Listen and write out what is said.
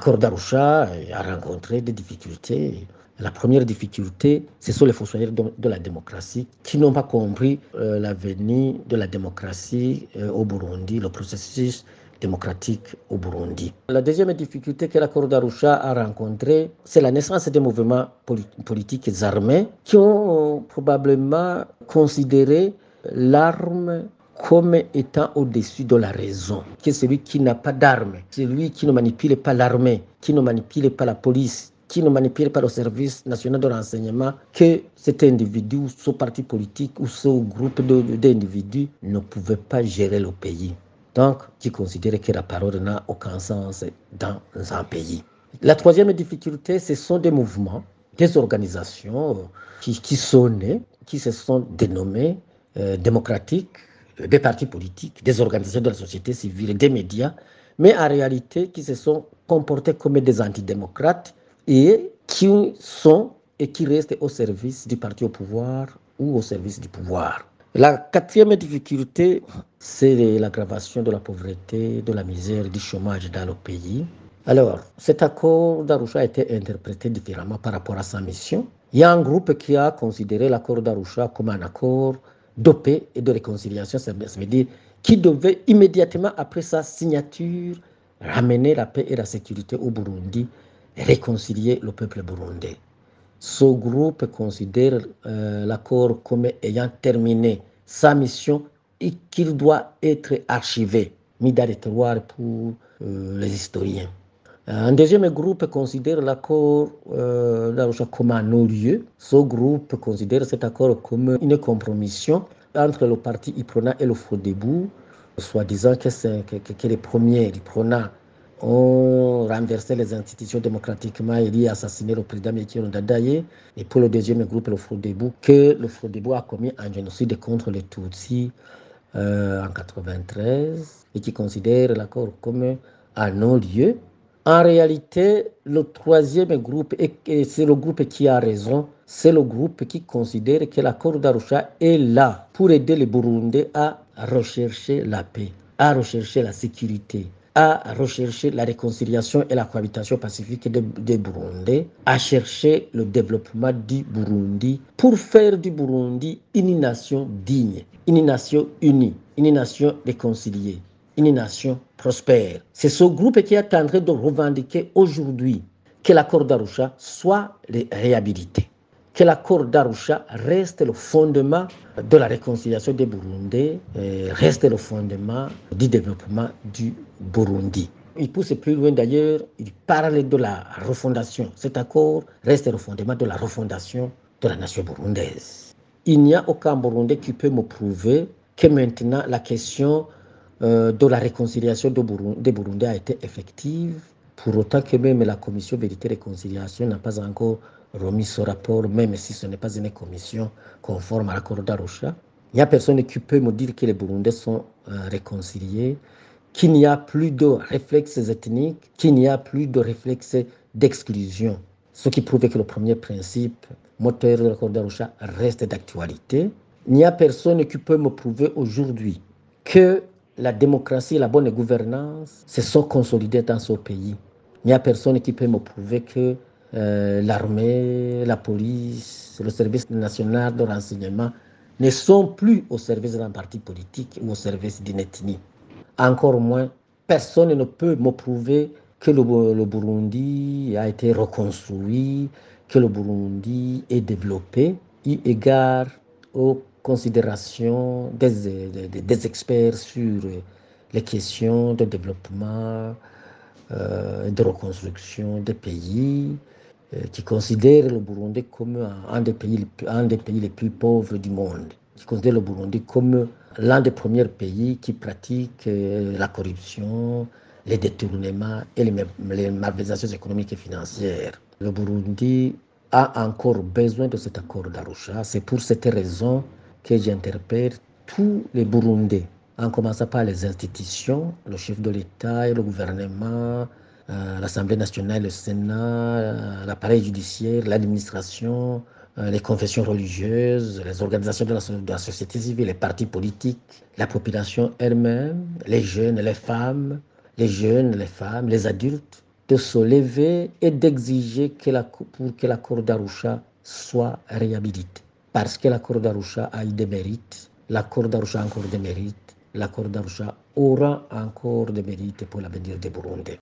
l'accord d'Arusha a rencontré des difficultés. La première difficulté, ce sont les fossoyeurs de la démocratie qui n'ont pas compris l'avenir de la démocratie au Burundi, le processus démocratique au Burundi. La deuxième difficulté que l'accord d'Arusha a rencontrée, c'est la naissance des mouvements politiques armés qui ont probablement considéré l'arme comme étant au-dessus de la raison, que celui qui n'a pas d'armes, celui qui ne manipule pas l'armée, qui ne manipule pas la police, qui ne manipule pas le service national de renseignement, que cet individu ou ce parti politique ou ce groupe d'individus ne pouvait pas gérer le pays. Donc, qui considère que la parole n'a aucun sens dans un pays. La troisième difficulté, ce sont des mouvements, des organisations qui sont nées, qui se sont dénommées démocratiques, des partis politiques, des organisations de la société civile, des médias, mais en réalité qui se sont comportés comme des antidémocrates et qui sont et qui restent au service du parti au pouvoir ou au service du pouvoir. La quatrième difficulté, c'est l'aggravation de la pauvreté, de la misère, du chômage dans le pays. Alors, cet accord d'Arusha a été interprété différemment par rapport à sa mission. Il y a un groupe qui a considéré l'accord d'Arusha comme un accord de paix et de réconciliation, ça veut dire qui devait immédiatement après sa signature ramener la paix et la sécurité au Burundi et réconcilier le peuple burundais. Ce groupe considère l'accord comme ayant terminé sa mission et qu'il doit être archivé, mis dans les tiroirs pour les historiens. Un deuxième groupe considère l'accord d'Arusha comme un non-lieu. Ce groupe considère cet accord comme une compromission entre le parti Iprona et le Frodebou, soi-disant que les premiers, l'Iprona, ont renversé les institutions démocratiquement et assassiné le président Melchior Ndadaye. Et pour le deuxième groupe, le Frodebou, que le Frodebou a commis un génocide contre les Tutsis en 1993 et qui considère l'accord comme un non-lieu. En réalité, le troisième groupe, et c'est le groupe qui a raison, c'est le groupe qui considère que l'accord d'Arusha est là pour aider les Burundais à rechercher la paix, à rechercher la sécurité, à rechercher la réconciliation et la cohabitation pacifique des Burundais, à chercher le développement du Burundi pour faire du Burundi une nation digne, une nation unie, une nation réconciliée, une nation prospère. C'est ce groupe qui est en train de revendiquer aujourd'hui que l'accord d'Arusha soit réhabilité, que l'accord d'Arusha reste le fondement de la réconciliation des Burundais, reste le fondement du développement du Burundi. Il pousse plus loin d'ailleurs, il parle de la refondation. Cet accord reste le fondement de la refondation de la nation burundaise. Il n'y a aucun Burundais qui peut me prouver que maintenant la question de la réconciliation des Burundais a été effective, pour autant que même la commission Vérité et Réconciliation n'a pas encore remis ce rapport, même si ce n'est pas une commission conforme à l'accord d'Arusha. Il n'y a personne qui peut me dire que les Burundais sont réconciliés, qu'il n'y a plus de réflexes ethniques, qu'il n'y a plus de réflexes d'exclusion. Ce qui prouve que le premier principe moteur de l'accord d'Arusha reste d'actualité. Il n'y a personne qui peut me prouver aujourd'hui que la démocratie et la bonne gouvernance se sont consolidées dans ce pays. Il n'y a personne qui peut me prouver que l'armée, la police, le service national de renseignement ne sont plus au service d'un parti politique ou au service d'une ethnie. Encore moins, personne ne peut me prouver que le Burundi a été reconstruit, que le Burundi est développé, eu égard aux considérations des experts sur les questions de développement, de reconstruction des pays, qui considèrent le Burundi comme un des pays les plus pauvres du monde, qui considèrent le Burundi comme l'un des premiers pays qui pratique la corruption, les détournements et les malversations économiques et financières. Le Burundi a encore besoin de cet accord d'Arusha. C'est pour cette raison que j'interpelle tous les Burundais, en commençant par les institutions, le chef de l'État et le gouvernement, l'Assemblée nationale, le Sénat, l'appareil judiciaire, l'administration, les confessions religieuses, les organisations de la société civile, les partis politiques, la population elle-même, les jeunes, les femmes, les adultes, de se lever et d'exiger pour que l'accord d'Arusha soit réhabilité. Parce que l'accord d'Arusha a eu des mérites, l'accord d'Arusha a encore des mérites, l'accord d'Arusha aura encore des mérites pour l'avenir des Burundais.